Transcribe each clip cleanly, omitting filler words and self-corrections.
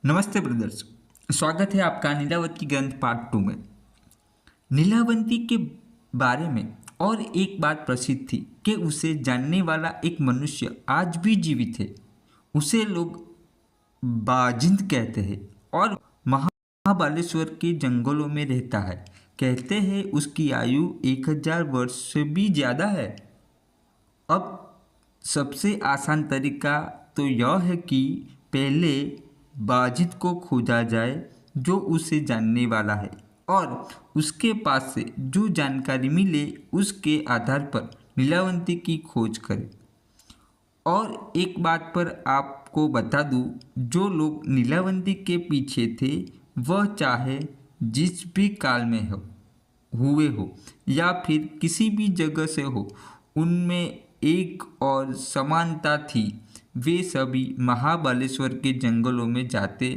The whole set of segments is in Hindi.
नमस्ते ब्रदर्स। स्वागत है आपका नीलावती ग्रंथ पार्ट 2 में। नीलावती के बारे में और एक बात प्रसिद्ध थी कि उसे जानने वाला एक मनुष्य आज भी जीवित है। उसे लोग बाजिंद कहते हैं और महाबालेश्वर के जंगलों में रहता है। कहते हैं उसकी आयु 1000 वर्ष से भी ज़्यादा है। अब सबसे आसान तरीका तो यह है कि पहले बाजिद को खोजा जाए जो उसे जानने वाला है, और उसके पास से जो जानकारी मिले उसके आधार पर नीलावती की खोज करें। और एक बात पर आपको बता दूं, जो लोग नीलावती के पीछे थे वह चाहे जिस भी काल में हुए हो या फिर किसी भी जगह से हो, उनमें एक और समानता थी। वे सभी महाबालेश्वर के जंगलों में जाते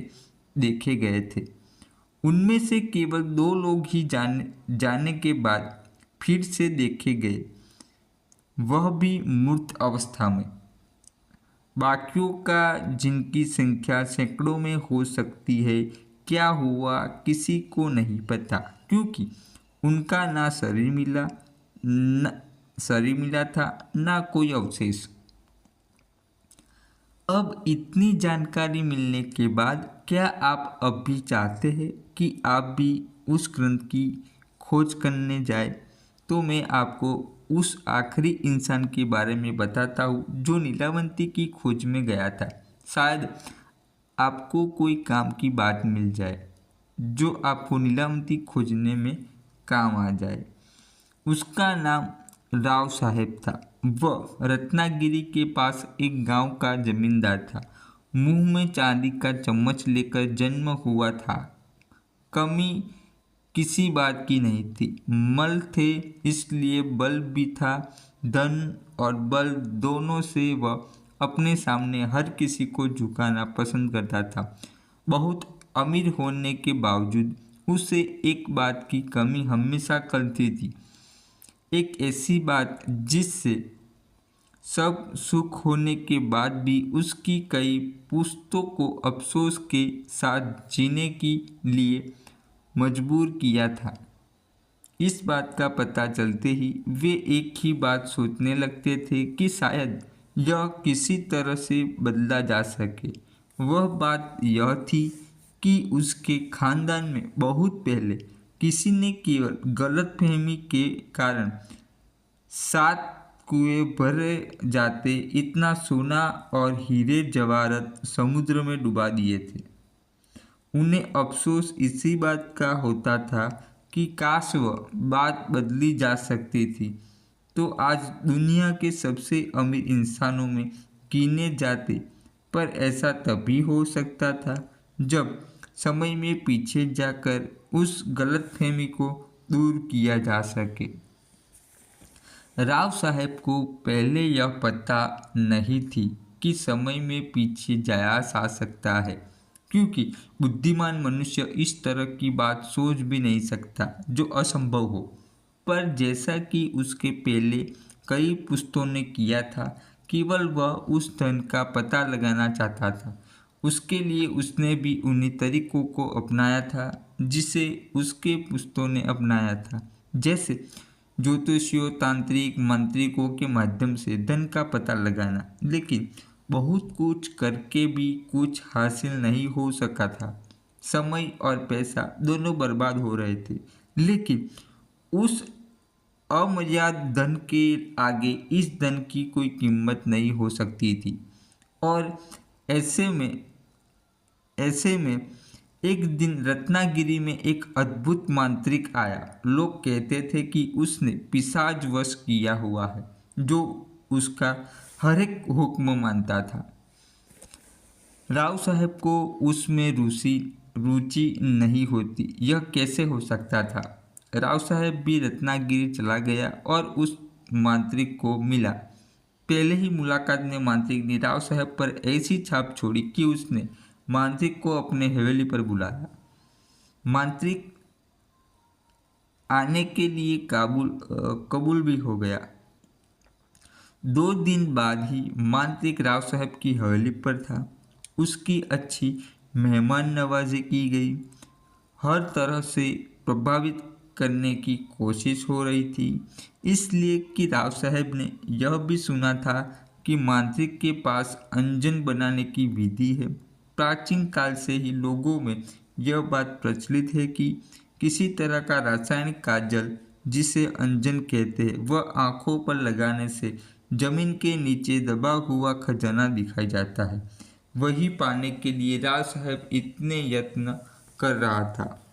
देखे गए थे। उनमें से केवल 2 लोग ही जाने के बाद फिर से देखे गए, वह भी मूर्त अवस्था में। बाकियों का, जिनकी संख्या सैकड़ों में हो सकती है, क्या हुआ किसी को नहीं पता, क्योंकि उनका ना शरीर मिला था ना कोई अवशेष। अब इतनी जानकारी मिलने के बाद क्या आप अब भी चाहते हैं कि आप भी उस ग्रंथ की खोज करने जाए? तो मैं आपको उस आखिरी इंसान के बारे में बताता हूँ जो नीलावती की खोज में गया था। शायद आपको कोई काम की बात मिल जाए जो आपको नीलावती खोजने में काम आ जाए। उसका नाम राव साहेब था। वह रत्नागिरी के पास एक गांव का जमींदार था। मुंह में चांदी का चम्मच लेकर जन्म हुआ था। कमी किसी बात की नहीं थी। मल थे इसलिए बल भी था। धन और बल दोनों से वह अपने सामने हर किसी को झुकाना पसंद करता था। बहुत अमीर होने के बावजूद उसे एक बात की कमी हमेशा खलती थी। एक ऐसी बात जिससे सब सुख होने के बाद भी उसकी कई पुश्तों को अफसोस के साथ जीने के लिए मजबूर किया था। इस बात का पता चलते ही वे एक ही बात सोचने लगते थे कि शायद यह किसी तरह से बदला जा सके। वह बात यह थी कि उसके खानदान में बहुत पहले किसी ने केवल गलतफहमी के कारण 7 कुएं भरे जाते इतना सोना और हीरे जवाहरात समुद्र में डुबा दिए थे। उन्हें अफसोस इसी बात का होता था कि काश वह बात बदली जा सकती थी तो आज दुनिया के सबसे अमीर इंसानों में गिने जाते। पर ऐसा तभी हो सकता था जब समय में पीछे जाकर उस गलतफहमी को दूर किया जा सके। राव साहब को पहले यह पता नहीं थी कि समय में पीछे जाया जा सकता है, क्योंकि बुद्धिमान मनुष्य इस तरह की बात सोच भी नहीं सकता जो असंभव हो। पर जैसा कि उसके पहले कई पुश्तों ने किया था, केवल वह उस धन का पता लगाना चाहता था। उसके लिए उसने भी उन्हीं तरीकों को अपनाया था जिसे उसके पुश्तों ने अपनाया था, जैसे ज्योतिषियों, तांत्रिक, मांत्रिकों के माध्यम से धन का पता लगाना। लेकिन बहुत कुछ करके भी कुछ हासिल नहीं हो सका था। समय और पैसा दोनों बर्बाद हो रहे थे। लेकिन उस अमर्याद धन के आगे इस धन की कोई कीमत नहीं हो सकती थी। और ऐसे में एक दिन रत्नागिरी में एक अद्भुत मांत्रिक आया। लोग कहते थे कि उसने पिशाच वश किया हुआ है, जो उसका हर एक हुक्म मानता था। राव साहब को उसमें रुचि नहीं होती, यह कैसे हो सकता था? राव साहब भी रत्नागिरी चला गया और उस मांत्रिक को मिला। पहले ही मुलाकात में मांत्रिक ने राव साहब पर ऐसी छाप छोड़ी कि उसने मांत्रिक को अपने हवेली पर बुलाया। मांत्रिक आने के लिए कबूल भी हो गया। 2 दिन बाद ही मांत्रिक राव साहब की हवेली पर था। उसकी अच्छी मेहमान नवाजी की गई। हर तरह से प्रभावित करने की कोशिश हो रही थी, इसलिए कि राव साहब ने यह भी सुना था कि मांत्रिक के पास अंजन बनाने की विधि है। प्राचीन काल से ही लोगों में यह बात प्रचलित है कि किसी तरह का रासायनिक काजल, जिसे अंजन कहते हैं, वह आँखों पर लगाने से जमीन के नीचे दबा हुआ खजाना दिखाई जाता है। वही पाने के लिए राव साहब इतने यत्न कर रहा था।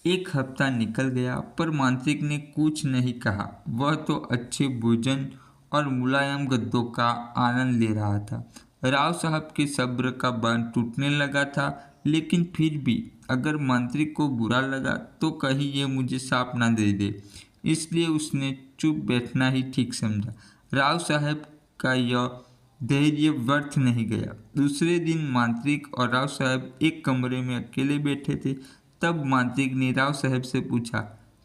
एक हफ्ता निकल गया पर मांत्रिक ने कुछ नहीं कहा। वह तो अच्छे भोजन और मुलायम गद्दों का आनंद ले रहा था। राव साहब के सब्र का बांध टूटने लगा था, लेकिन फिर भी अगर मांत्रिक को बुरा लगा तो कहीं ये मुझे साप ना दे दे, इसलिए उसने चुप बैठना ही ठीक समझा। राव साहब का यह धैर्य व्यर्थ नहीं गया। दूसरे दिन मांत्रिक और राव साहब एक कमरे में अकेले बैठे थे। तब मांत्रिक ने राव साहब से पूछा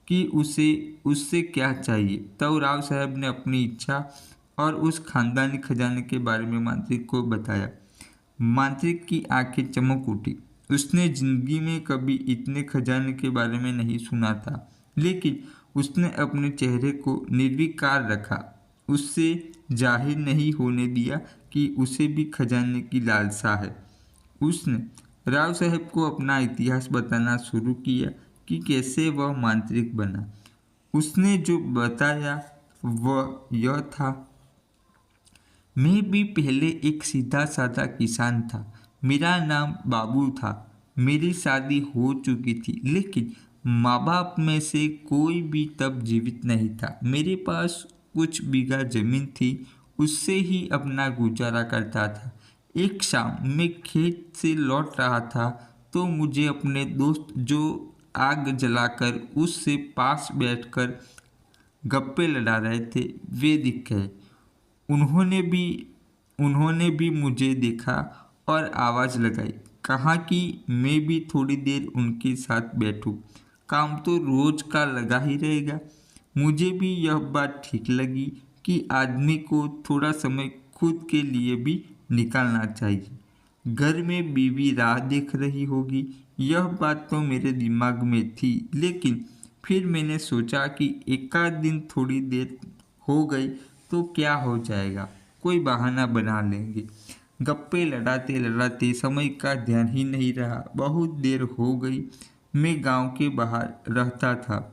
कि उसे उससे क्या चाहिए। तब राव साहब ने अपनी इच्छा और उस खानदानी खजाने के बारे में मांत्रिक को बताया। मांत्रिक की आंखें चमक उठी। उसने जिंदगी में कभी इतने खजाने के बारे में नहीं सुना था, लेकिन उसने अपने चेहरे को निर्विकार रखा। उससे जाहिर नहीं होने दिया कि उसे भी खजाने की लालसा है। उसने राव साहब को अपना इतिहास बताना शुरू किया कि कैसे वह मांत्रिक बना। उसने जो बताया वह यह था, मैं भी पहले एक सीधा साधा किसान था। मेरा नाम बाबू था। मेरी शादी हो चुकी थी, लेकिन माँ बाप में से कोई भी तब जीवित नहीं था। मेरे पास कुछ बीघा जमीन थी, उससे ही अपना गुजारा करता था। एक शाम मैं खेत से लौट रहा था तो मुझे अपने दोस्त जो आग जलाकर उससे पास बैठकर गप्पे लड़ा रहे थे वे दिख गए। उन्होंने भी मुझे देखा और आवाज़ लगाई। कहा कि मैं भी थोड़ी देर उनके साथ बैठूं। काम तो रोज का लगा ही रहेगा। मुझे भी यह बात ठीक लगी कि आदमी को थोड़ा समय खुद के लिए भी निकालना चाहिए। घर में बीवी राह देख रही होगी, यह बात तो मेरे दिमाग में थी, लेकिन फिर मैंने सोचा कि एकाध दिन थोड़ी देर हो गई तो क्या हो जाएगा, कोई बहाना बना लेंगे। गप्पे लड़ाते लड़ाते समय का ध्यान ही नहीं रहा। बहुत देर हो गई। मैं गांव के बाहर रहता था।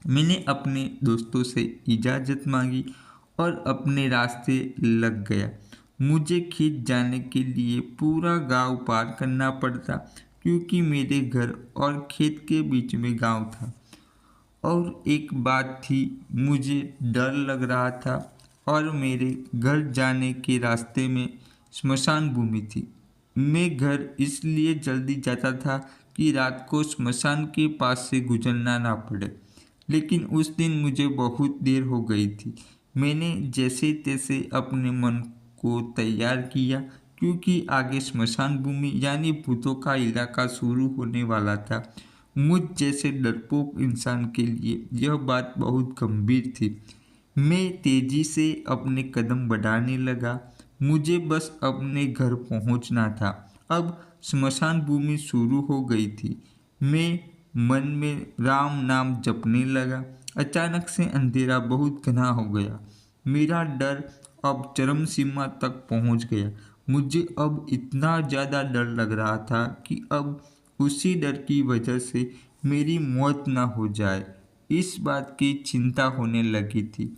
मैंने अपने दोस्तों से इजाज़त मांगी और अपने रास्ते लग गया। मुझे खेत जाने के लिए पूरा गांव पार करना पड़ता, क्योंकि मेरे घर और खेत के बीच में गांव था। और एक बात थी, मुझे डर लग रहा था और मेरे घर जाने के रास्ते में स्मशान भूमि थी। मैं घर इसलिए जल्दी जाता था कि रात को स्मशान के पास से गुजरना ना पड़े, लेकिन उस दिन मुझे बहुत देर हो गई थी। मैंने जैसे तैसे अपने मन को तैयार किया, क्योंकि आगे स्मशान भूमि यानी भूतों का इलाका शुरू होने वाला था। मुझ जैसे डरपोक इंसान के लिए यह बात बहुत गंभीर थी। मैं तेजी से अपने कदम बढ़ाने लगा। मुझे बस अपने घर पहुंचना था। अब स्मशान भूमि शुरू हो गई थी। मैं मन में राम नाम जपने लगा। अचानक से अंधेरा बहुत घना हो गया। मेरा डर अब चरम सीमा तक पहुंच गया। मुझे अब इतना ज़्यादा डर लग रहा था कि अब उसी डर की वजह से मेरी मौत न हो जाए, इस बात की चिंता होने लगी थी।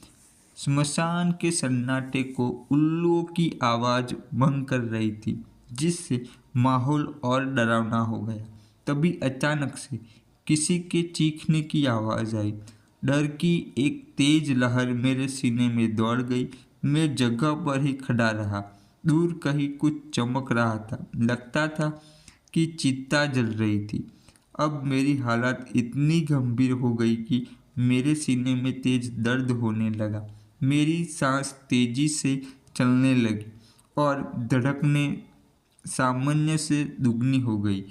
स्मशान के सन्नाटे को उल्लुओं की आवाज़ भंग कर रही थी, जिससे माहौल और डरावना हो गया। तभी अचानक से किसी के चीखने की आवाज़ आई। डर की एक तेज लहर मेरे सीने में दौड़ गई। मैं जगह पर ही खड़ा रहा। दूर कहीं कुछ चमक रहा था। लगता था कि चिता जल रही थी। अब मेरी हालत इतनी गंभीर हो गई कि मेरे सीने में तेज दर्द होने लगा। मेरी सांस तेजी से चलने लगी और धड़कने सामान्य से दुगनी हो गई।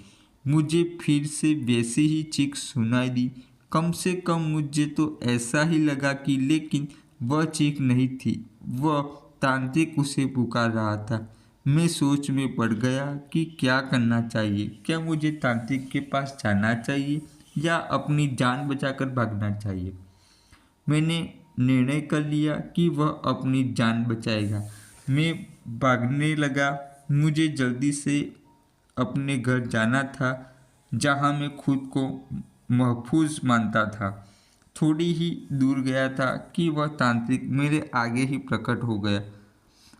मुझे फिर से वैसी ही चीख सुनाई दी। कम से कम मुझे तो ऐसा ही लगा कि, लेकिन वह चीख नहीं थी, वह तांत्रिक उसे पुकार रहा था। मैं सोच में पड़ गया कि क्या करना चाहिए। क्या मुझे तांत्रिक के पास जाना चाहिए या अपनी जान बचाकर भागना चाहिए। मैंने निर्णय कर लिया कि वह अपनी जान बचाएगा। मैं भागने लगा। मुझे जल्दी से अपने घर जाना था, जहां मैं खुद को महफूज मानता था। थोड़ी ही दूर गया था कि वह तांत्रिक मेरे आगे ही प्रकट हो गया।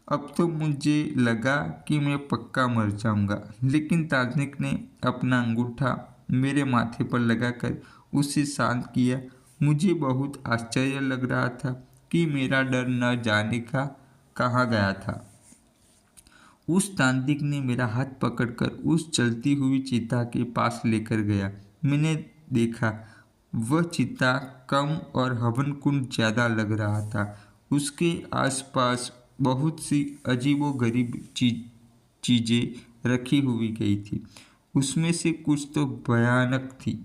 अब तो मुझे लगा कि मैं पक्का मर जाऊंगा, लेकिन तांत्रिक ने अपना अंगूठा मेरे माथे पर लगाकर उसे शांत किया। मुझे बहुत आश्चर्य लग रहा था कि मेरा डर न जाने का कहाँ गया था। उस तांत्रिक ने मेरा हाथ पकड़कर उस चलती हुई चिता के पास लेकर गया। मैंने देखा वह चिता कम और हवन कुंड ज़्यादा लग रहा था। उसके आसपास बहुत सी अजीबोगरीब चीज़ें रखी हुई गई थी। उसमें से कुछ तो भयानक थी,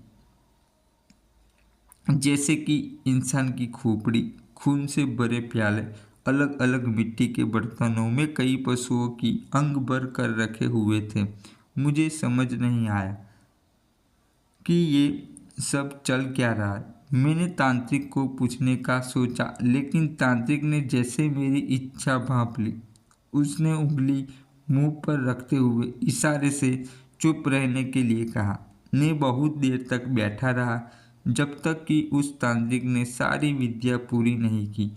जैसे कि इंसान की खोपड़ी, खून से भरे प्याले, अलग अलग मिट्टी के बर्तनों में कई पशुओं की अंग भर कर रखे हुए थे। मुझे समझ नहीं आया कि ये सब चल क्या रहा है। मैंने तांत्रिक को पूछने का सोचा, लेकिन तांत्रिक ने जैसे मेरी इच्छा भांप ली। उसने उंगली मुंह पर रखते हुए इशारे से चुप रहने के लिए कहा। मैं बहुत देर तक बैठा रहा, जब तक कि उस तांत्रिक ने सारी विद्या पूरी नहीं की।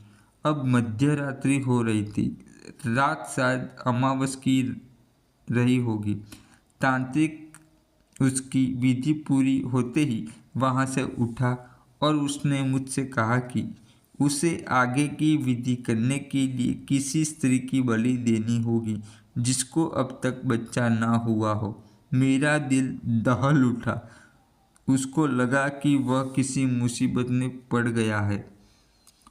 अब मध्य रात्रि हो रही थी। रात शायद अमावस की रही होगी। तांत्रिक उसकी विधि पूरी होते ही वहाँ से उठा और उसने मुझसे कहा कि उसे आगे की विधि करने के लिए किसी स्त्री की बलि देनी होगी जिसको अब तक बच्चा ना हुआ हो। मेरा दिल दहल उठा। उसको लगा कि वह किसी मुसीबत में पड़ गया है।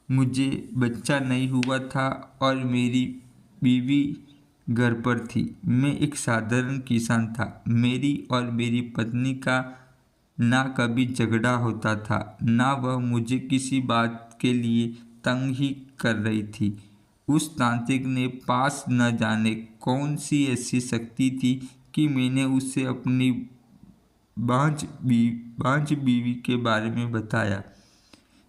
मुझे बच्चा नहीं हुआ था और मेरी बीवी घर पर थी। मैं एक साधारण किसान था। मेरी और मेरी पत्नी का ना कभी झगड़ा होता था, ना वह मुझे किसी बात के लिए तंग ही कर रही थी। उस तांत्रिक ने पास न जाने कौन सी ऐसी शक्ति थी कि मैंने उससे अपनी बांझ बीवी के बारे में बताया।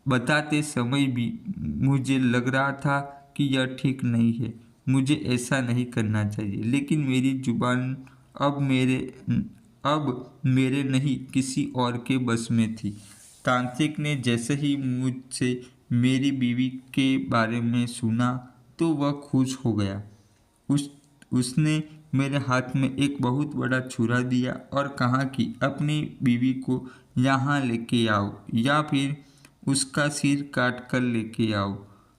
बताते समय भी मुझे लग रहा था कि यह ठीक नहीं है, मुझे ऐसा नहीं करना चाहिए, लेकिन मेरी जुबान अब मेरे नहीं किसी और के बस में थी। तांत्रिक ने जैसे ही मुझसे मेरी बीवी के बारे में सुना तो वह खुश हो गया। उसने मेरे हाथ में एक बहुत बड़ा छुरा दिया और कहा कि अपनी बीवी को यहाँ लेके आओ या फिर उसका सिर काट कर लेके आओ।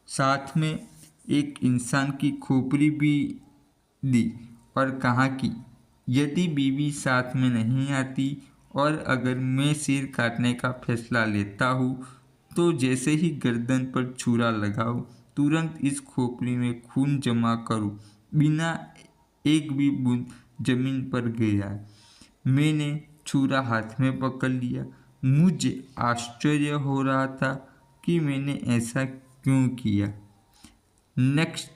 साथ में एक इंसान की खोपड़ी भी दी और कहा कि यदि बीवी साथ में नहीं आती और अगर मैं सिर काटने का फैसला लेता हूँ तो जैसे ही गर्दन पर छुरा लगाओ, तुरंत इस खोपड़ी में खून जमा करो, बिना एक भी बूंद जमीन पर गिरा। मैंने छुरा हाथ में पकड़ लिया। मुझे आश्चर्य हो रहा था कि मैंने ऐसा क्यों किया। नेक्स्ट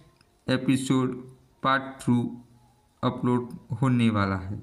एपिसोड पार्ट 2 अपलोड होने वाला है।